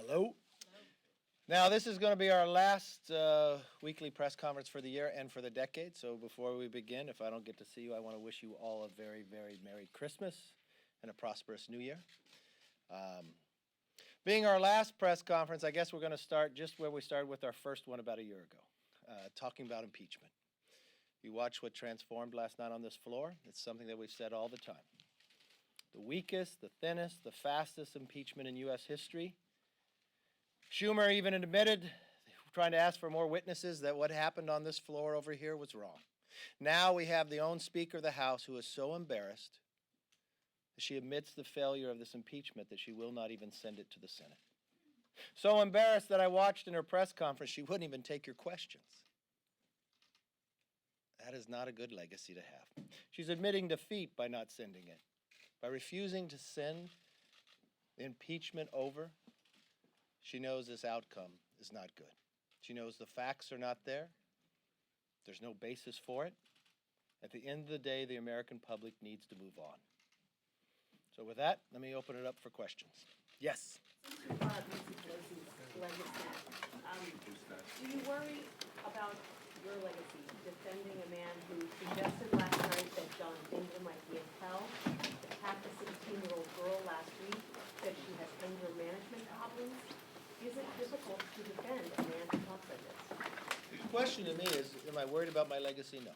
Hello. Now, this is going to be our last weekly press conference for the year and for the decade. So before we begin, if I don't get to see you, I want to wish you all a very, very Merry Christmas and a prosperous New Year. Being our last press conference, I guess we're going to start just where we started with our first one about a year ago, talking about impeachment. You watch what transformed last night on this floor. It's something that we've said all the time. The weakest, the thinnest, the fastest impeachment in U.S. history. Schumer even admitted, trying to ask for more witnesses, that what happened on this floor over here was wrong. Now we have the own Speaker of the House who is so embarrassed that she admits the failure of this impeachment that she will not even send it to the Senate. So embarrassed that I watched in her press conference she wouldn't even take your questions. That is not a good legacy to have. She's admitting defeat by not sending it, by refusing to send the impeachment over. She knows this outcome is not good. She knows the facts are not there. There's no basis for it. At the end of the day, the American public needs to move on. So with that, let me open it up for questions. Yes? Since you brought up Nancy Pelosi's legacy, do you worry about your legacy defending a man who suggested last night that John Dinger might be in hell, attacked a 16-year-old girl last week, said she has anger management problems? Is it difficult to defend a man who talks like this? The question to me is, am I worried about my legacy? No.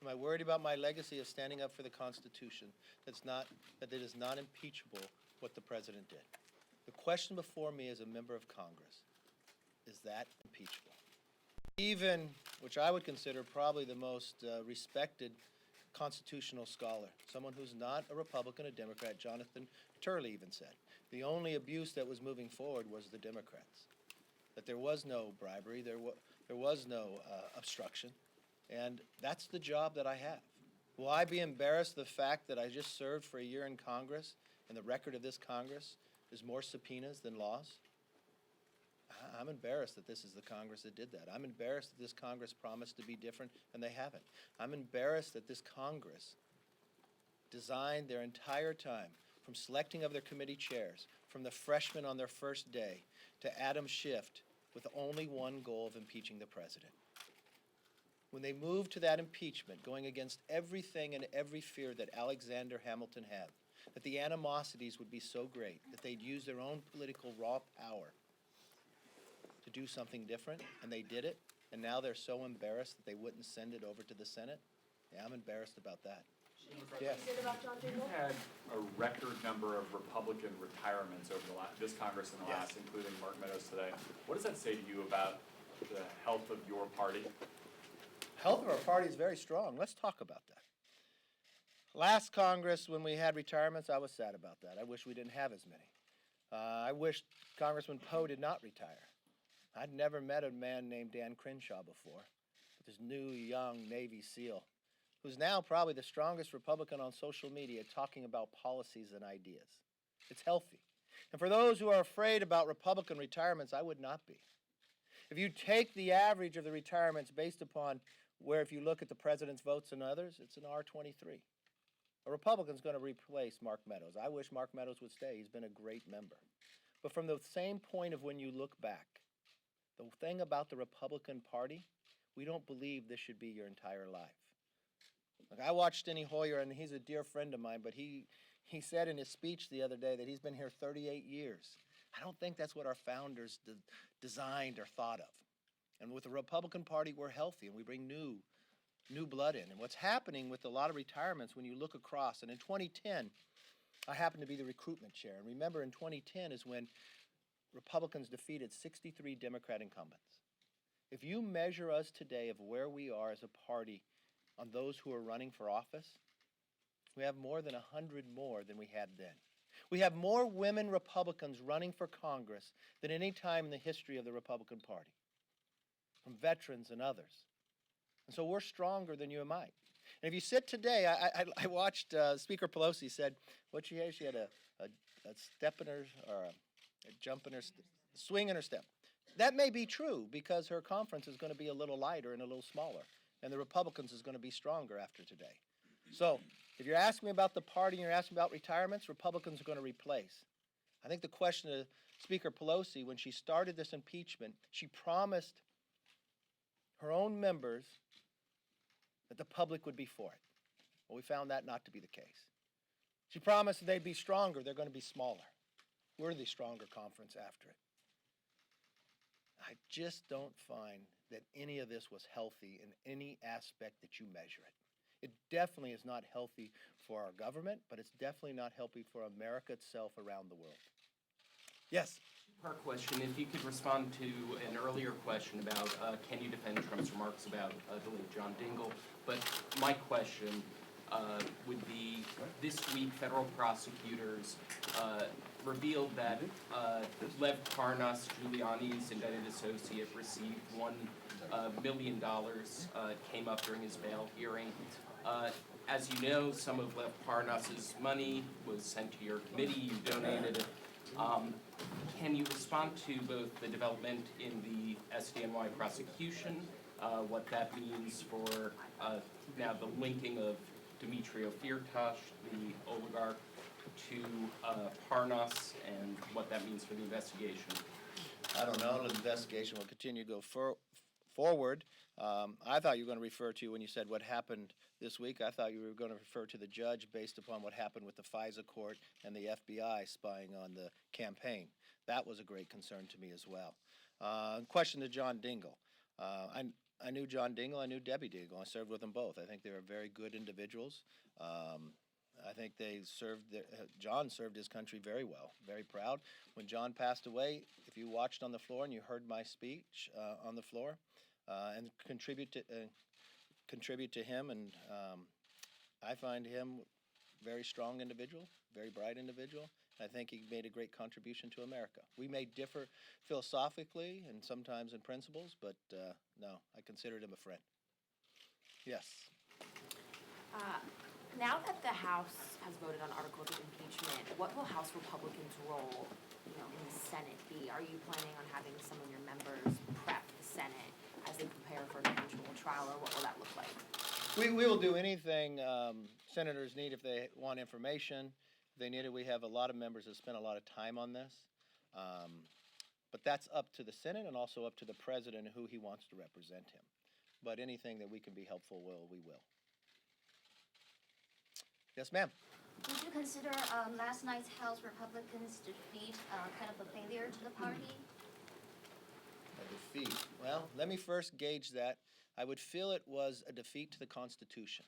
Am I worried about my legacy of standing up for the Constitution that it is not impeachable what the president did? The question before me as a member of Congress, is that impeachable? Even, which I would consider probably the most respected constitutional scholar, someone who's not a Republican, a Democrat, Jonathan Turley even said, the only abuse that was moving forward was the Democrats, that there was no bribery, there was no obstruction, and that's the job that I have. Will I be embarrassed the fact that I just served for a year in Congress and the record of this Congress is more subpoenas than laws? I'm embarrassed that this is the Congress that did that. I'm embarrassed that this Congress promised to be different and they haven't. I'm embarrassed that this Congress designed their entire time, from selecting of their committee chairs, from the freshmen on their first day, to Adam Schiff, with only one goal of impeaching the president. When they moved to that impeachment, going against everything and every fear that Alexander Hamilton had, that the animosities would be so great that they'd use their own political raw power to do something different, and they did it, and now they're so embarrassed that they wouldn't send it over to the Senate. Yeah, I'm embarrassed about that. Yes. You've had a record number of Republican retirements over this Congress and the last, including Mark Meadows today. What does that say to you about the health of your party? Health of our party is very strong. Let's talk about that. Last Congress, when we had retirements, I was sad about that. I wish we didn't have as many. I wish Congressman Poe did not retire. I'd never met a man named Dan Crenshaw before, but this new, young Navy SEAL, who's now probably the strongest Republican on social media talking about policies and ideas. It's healthy. And for those who are afraid about Republican retirements, I would not be. If you take the average of the retirements based upon where, if you look at the president's votes and others, it's an R23. A Republican's going to replace Mark Meadows. I wish Mark Meadows would stay. He's been a great member. But from the same point of when you look back, the thing about the Republican Party, we don't believe this should be your entire life. Like, I watched Steny Hoyer, and he's a dear friend of mine, but he said in his speech the other day that he's been here 38 years. I don't think that's what our founders designed or thought of. And with the Republican Party, we're healthy, and we bring new blood in. And what's happening with a lot of retirements when you look across, and in 2010, I happened to be the recruitment chair. And remember, in 2010 is when Republicans defeated 63 Democrat incumbents. If you measure us today of where we are as a party on those who are running for office, we have more than 100 more than we had then. We have more women Republicans running for Congress than any time in the history of the Republican Party, from veterans and others. And so we're stronger than you and I. And if you sit today, I watched Speaker Pelosi said, what she had? She had a step in her, or a jump in her, swing in her step. That may be true because her conference is going to be a little lighter and a little smaller, and the Republicans is going to be stronger after today. So if you're asking me about the party and you're asking about retirements, Republicans are going to replace. I think the question of Speaker Pelosi, when she started this impeachment, she promised her own members that the public would be for it. Well, we found that not to be the case. She promised that they'd be stronger. They're going to be smaller. We're the stronger conference after it. I just don't find that any of this was healthy in any aspect that you measure it. It definitely is not healthy for our government, but it's definitely not healthy for America itself around the world. Yes? Part question, if you could respond to an earlier question about can you defend Trump's remarks about the late John Dingell, but my question would be, this week federal prosecutors revealed that Lev Parnas, Giuliani's indicted associate, received $1 million, came up during his bail hearing. As you know, some of Lev Parnas's money was sent to your committee, you donated it. Can you respond to both the development in the SDNY prosecution, what that means for now the linking of Dmitry Firtash, the oligarch, to Parnas, and what that means for the investigation? I don't know. The investigation will continue to go forward. I thought you were going to refer to, when you said what happened this week, I thought you were going to refer to the judge based upon what happened with the FISA court and the FBI spying on the campaign. That was a great concern to me as well. Question to John Dingell. I knew John Dingell, I knew Debbie Dingell. I served with them both. I think they were very good individuals. I think they John served his country very well, very proud. When John passed away, if you watched on the floor and you heard my speech on the floor, and contribute to him, and I find him very strong individual, very bright individual. I think he made a great contribution to America. We may differ philosophically and sometimes in principles, but no, I considered him a friend. Yes. Now that the House has voted on articles of impeachment, what will House Republicans' role, in the Senate be? Are you planning on having some of your members prep the Senate as they prepare for an eventual trial, or what will that look like? We will do anything senators need if they want information. If they need it, we have a lot of members that spend a lot of time on this. But that's up to the Senate and also up to the president who he wants to represent him. But anything that we can be helpful we will. Yes, ma'am. Would you consider last night's House Republicans' defeat kind of a failure to the party? A defeat. Well, let me first gauge that. I would feel it was a defeat to the Constitution.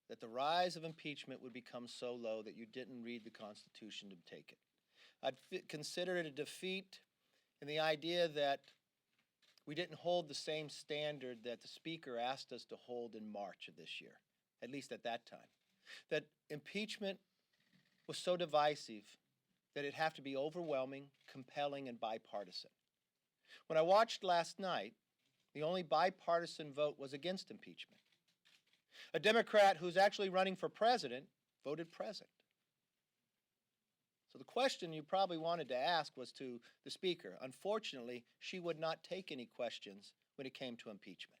That the rise of impeachment would become so low that you didn't read the Constitution to take it. I'd consider it a defeat in the idea that we didn't hold the same standard that the Speaker asked us to hold in March of this year, at least at that time. That impeachment was so divisive that it'd have to be overwhelming, compelling, and bipartisan. When I watched last night, the only bipartisan vote was against impeachment. A Democrat who's actually running for president voted present. So the question you probably wanted to ask was to the Speaker. Unfortunately, she would not take any questions when it came to impeachment.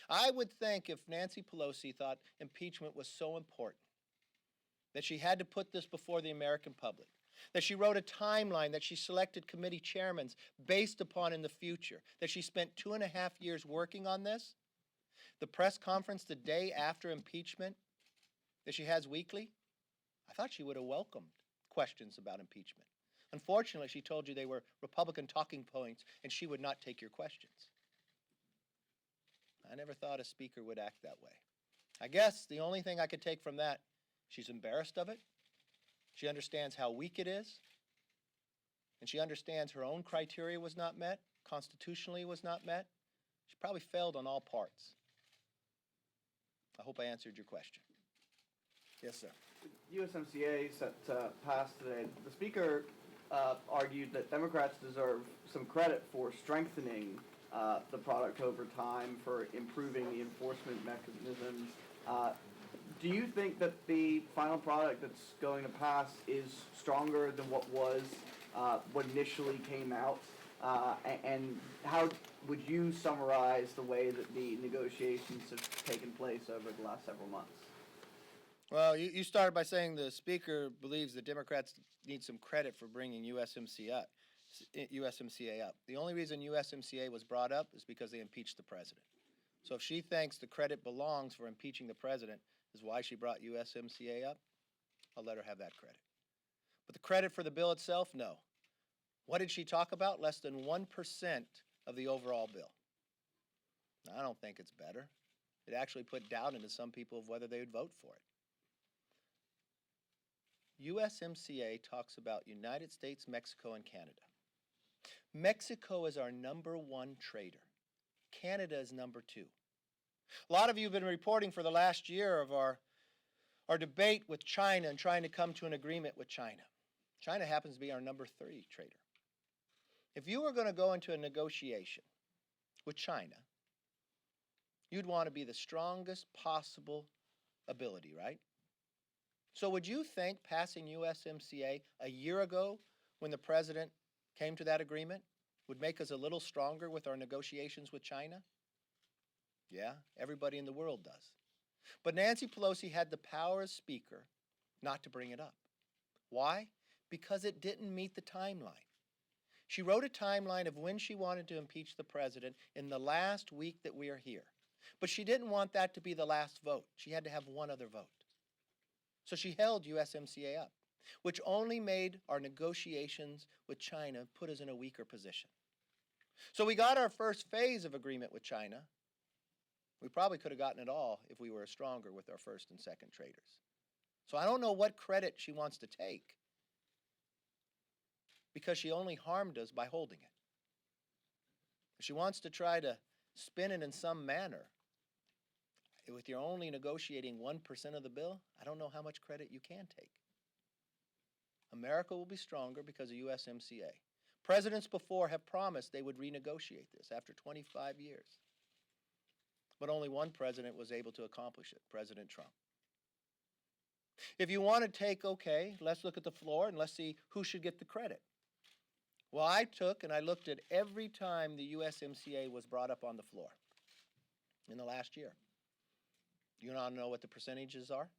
I would think if Nancy Pelosi thought impeachment was so important that she had to put this before the American public, that she wrote a timeline, that she selected committee chairmen based upon in the future, that she spent 2.5 years working on this, the press conference the day after impeachment that she has weekly, I thought she would have welcomed questions about impeachment. Unfortunately, she told you they were Republican talking points and she would not take your questions. I never thought a speaker would act that way. I guess the only thing I could take from that, she's embarrassed of it. She understands how weak it is. And she understands her own criteria was not met, constitutionally was not met. She probably failed on all parts. I hope I answered your question. Yes, sir. USMCA set to pass today. The Speaker argued that Democrats deserve some credit for strengthening the product over time, for improving the enforcement mechanisms. Do you think that the final product that's going to pass is stronger than what was what initially came out? And how would you summarize the way that the negotiations have taken place over the last several months? Well, you started by saying the Speaker believes the Democrats needs some credit for bringing USMCA up. The only reason USMCA was brought up is because they impeached the president. So if she thinks the credit belongs for impeaching the president is why she brought USMCA up, I'll let her have that credit. But the credit for the bill itself, no. What did she talk about? Less than 1% of the overall bill. Now, I don't think it's better. It actually put doubt into some people of whether they would vote for it. USMCA talks about United States, Mexico, and Canada. Mexico is our #1 trader. Canada is #2. A lot of you have been reporting for the last year of our debate with China and trying to come to an agreement with China. China happens to be our #3 trader. If you were going to go into a negotiation with China, you'd want to be the strongest possible ability, right? So would you think passing USMCA a year ago when the president came to that agreement would make us a little stronger with our negotiations with China? Yeah, everybody in the world does. But Nancy Pelosi had the power as Speaker not to bring it up. Why? Because it didn't meet the timeline. She wrote a timeline of when she wanted to impeach the president in the last week that we are here. But she didn't want that to be the last vote. She had to have one other vote. So she held USMCA up, which only made our negotiations with China put us in a weaker position. So we got our first phase of agreement with China. We probably could have gotten it all if we were stronger with our first and second traders. So I don't know what credit she wants to take because she only harmed us by holding it. If she wants to try to spin it in some manner, with you're only negotiating 1% of the bill, I don't know how much credit you can take. America will be stronger because of USMCA. Presidents before have promised they would renegotiate this after 25 years. But only one president was able to accomplish it, President Trump. If you want to take, okay, let's look at the floor and let's see who should get the credit. Well, I took and I looked at every time the USMCA was brought up on the floor in the last year. You want to know what the percentages are?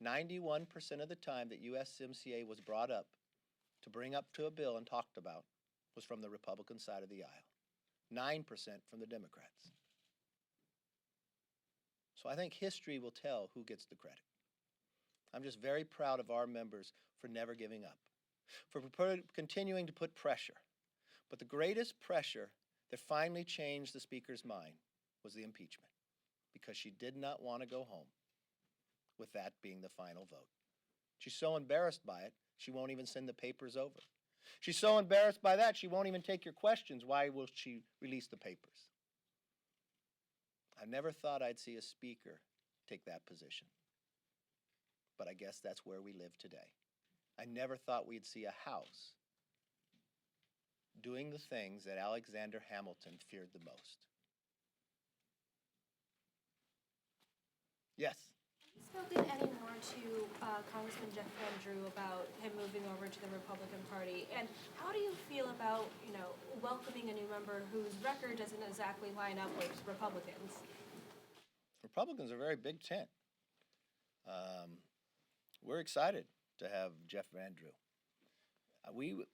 91% of the time that USMCA was brought up to bring up to a bill and talked about was from the Republican side of the aisle. 9% from the Democrats. So I think history will tell who gets the credit. I'm just very proud of our members for never giving up, for continuing to put pressure. But the greatest pressure that finally changed the Speaker's mind was the impeachment, because she did not want to go home with that being the final vote. She's so embarrassed by it, she won't even send the papers over. She's so embarrassed by that, she won't even take your questions. Why will she release the papers? I never thought I'd see a speaker take that position. But I guess that's where we live today. I never thought we'd see a House doing the things that Alexander Hamilton feared the most. Yes? Have you spoken any more to Congressman Jeff Van Drew about him moving over to the Republican Party? And how do you feel about, welcoming a new member whose record doesn't exactly line up with Republicans? Republicans are very big tent. We're excited to have Jeff Van Drew.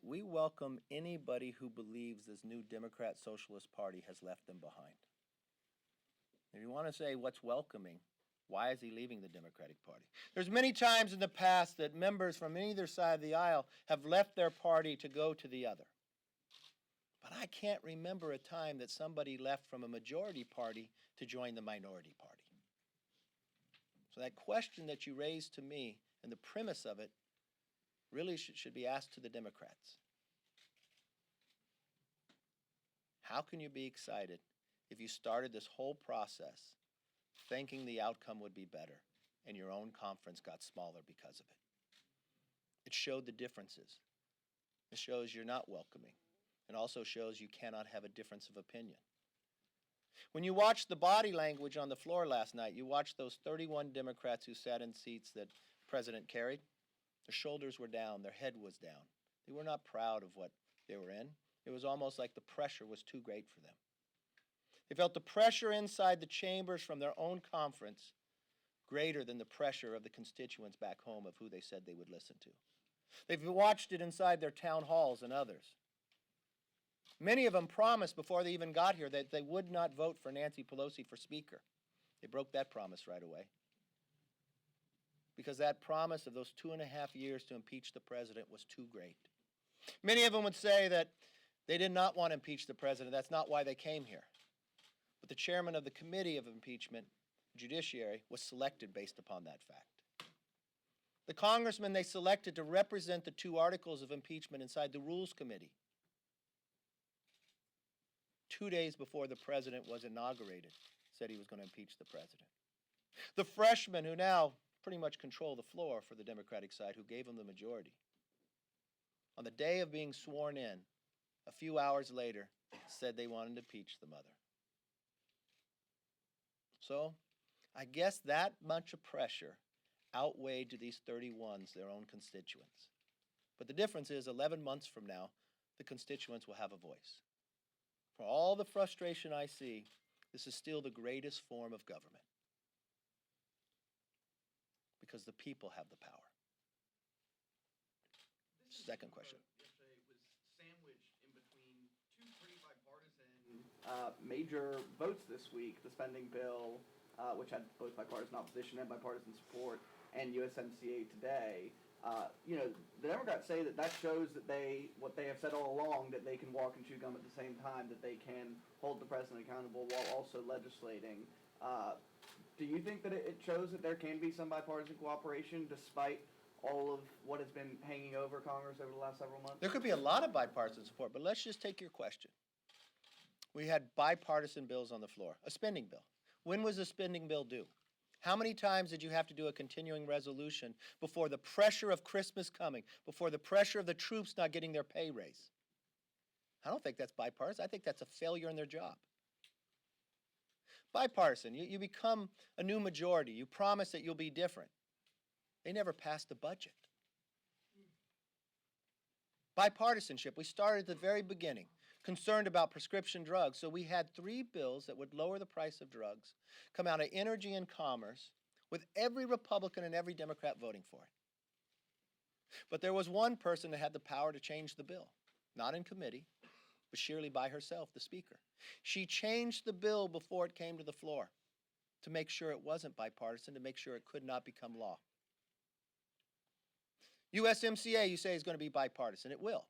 We welcome anybody who believes this new Democrat Socialist Party has left them behind. If you want to say what's welcoming, why is he leaving the Democratic Party? There's many times in the past that members from either side of the aisle have left their party to go to the other. But I can't remember a time that somebody left from a majority party to join the minority party. So that question that you raised to me and the premise of it really should be asked to the Democrats. How can you be excited if you started this whole process thinking the outcome would be better and your own conference got smaller because of it? It showed the differences. It shows you're not welcoming. It also shows you cannot have a difference of opinion. When you watched the body language on the floor last night, you watched those 31 Democrats who sat in seats that the President carried. Their shoulders were down, their head was down. They were not proud of what they were in. It was almost like the pressure was too great for them. They felt the pressure inside the chambers from their own conference greater than the pressure of the constituents back home of who they said they would listen to. They've watched it inside their town halls and others. Many of them promised before they even got here that they would not vote for Nancy Pelosi for Speaker. They broke that promise right away. Because that promise of those 2.5 years to impeach the president was too great. Many of them would say that they did not want to impeach the president. That's not why they came here. But the chairman of the Committee of Impeachment, Judiciary, was selected based upon that fact. The congressman they selected to represent the 2 articles of impeachment inside the Rules Committee 2 days before the president was inaugurated, said he was going to impeach the president. The freshmen who now pretty much control the floor for the Democratic side, who gave them the majority, on the day of being sworn in, a few hours later, said they wanted to impeach the mother. So, I guess that much of pressure outweighed to these 31s their own constituents. But the difference is 11 months from now, the constituents will have a voice. For all the frustration I see, this is still the greatest form of government. Because the people have the power. Second question. Yesterday was sandwiched in between 2 pretty bipartisan major votes this week, the spending bill, which had both bipartisan opposition and bipartisan support, and USMCA today. The Democrats say that shows that what they have said all along, that they can walk and chew gum at the same time, that they can hold the president accountable while also legislating. Do you think that it shows that there can be some bipartisan cooperation despite all of what has been hanging over Congress over the last several months? There could be a lot of bipartisan support, but let's just take your question. We had bipartisan bills on the floor, a spending bill. When was the spending bill due? How many times did you have to do a continuing resolution before the pressure of Christmas coming, before the pressure of the troops not getting their pay raise? I don't think that's bipartisan. I think that's a failure in their job. Bipartisan, you become a new majority. You promise that you'll be different. They never passed the budget. Bipartisanship, we started at the very beginning, concerned about prescription drugs. So we had 3 bills that would lower the price of drugs, come out of Energy and Commerce, with every Republican and every Democrat voting for it. But there was one person that had the power to change the bill, not in committee, but sheerly by herself, the Speaker. She changed the bill before it came to the floor to make sure it wasn't bipartisan, to make sure it could not become law. USMCA, you say, is going to be bipartisan. It will.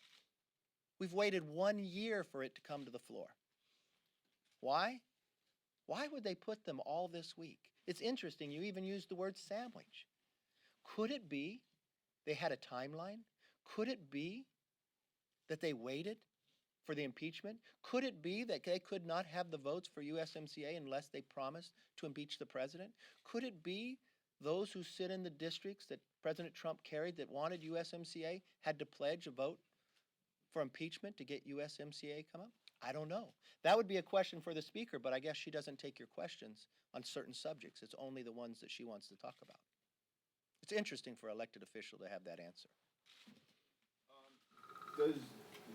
We've waited 1 year for it to come to the floor. Why? Why would they put them all this week? It's interesting, you even used the word sandwich. Could it be they had a timeline? Could it be that they waited for the impeachment? Could it be that they could not have the votes for USMCA unless they promised to impeach the president? Could it be those who sit in the districts that President Trump carried that wanted USMCA had to pledge a vote for impeachment to get USMCA come up? I don't know. That would be a question for the Speaker, but I guess she doesn't take your questions on certain subjects. It's only the ones that she wants to talk about. It's interesting for an elected official to have that answer. Does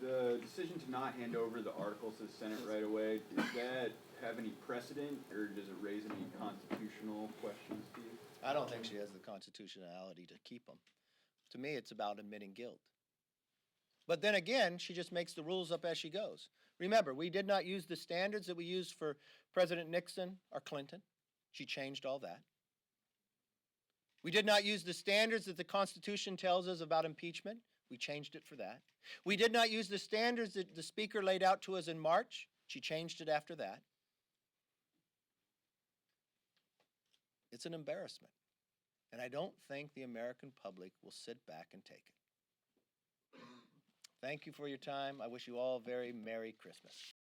the decision to not hand over the articles to the Senate right away, does that have any precedent, or does it raise any constitutional questions to you? I don't think she has the constitutionality to keep them. To me, it's about admitting guilt. But then again, she just makes the rules up as she goes. Remember, we did not use the standards that we used for President Nixon or Clinton. She changed all that. We did not use the standards that the Constitution tells us about impeachment. We changed it for that. We did not use the standards that the Speaker laid out to us in March. She changed it after that. It's an embarrassment. And I don't think the American public will sit back and take it. Thank you for your time. I wish you all a very Merry Christmas.